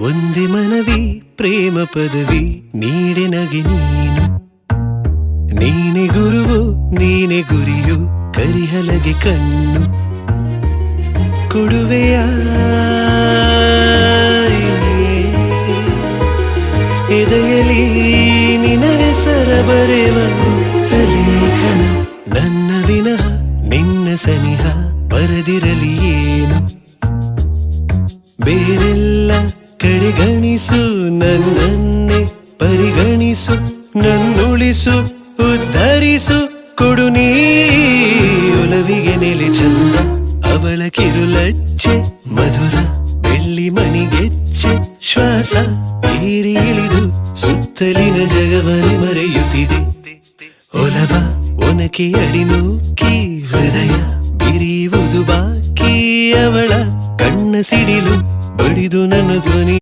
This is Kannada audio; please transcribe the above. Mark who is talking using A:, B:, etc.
A: ಒಂದೇ ಮನವಿ ಪ್ರೇಮ ಪದವಿ ನೀಡೆ ನಗೆ ನೀನು. ನೀನೆ ಗುರುವು ನೀನೆ ಗುರಿಯು ಕರಿಹಲಗೆ ಕಣ್ಣು ಕೊಡುವೆಯ ಎದೆಯಲಿ ನಿನ ಹೆಸರ ಬರೆವ ಲೇಖನ. ನನ್ನ ವಿನಃ ನಿನ್ನ ಸನಿಹ ಬರದಿರಲಿ ಏನು. ಬೇರೆಲ್ಲ ಕಡೆಗಣಿಸು ನನ್ನನ್ನೇ ಪರಿಗಣಿಸು. ನನ್ನುಳಿಸು ಉದ್ಧರಿಸು ಕೊಡು ನೀ ಒಲವಿಗೆ ನೆಲೆ ಚಂದ. ಅವಳ ಕಿರುಲಚ್ಚೆ ಮಧುರ ಬೆಳ್ಳಿ ಮಣಿಗೆಚ್ಚೆ ಶ್ವಾಸ ಏರಿ ಇಳಿದು ಸುತ್ತಲಿನ ಜಗವನೆ ಮರೆಯುತ್ತಿದೆ. ಒಲವ ಒನಕೆ ಅಡಿನೂಕಿ ಹೃದಯ ಬಿರಿಯುವುದು ಬಾಕಿ. ಅವಳ ಕಣ್ಣ ಸಿಡಿಲು ಬಡಿದು ನನ್ನ ಧ್ವನಿ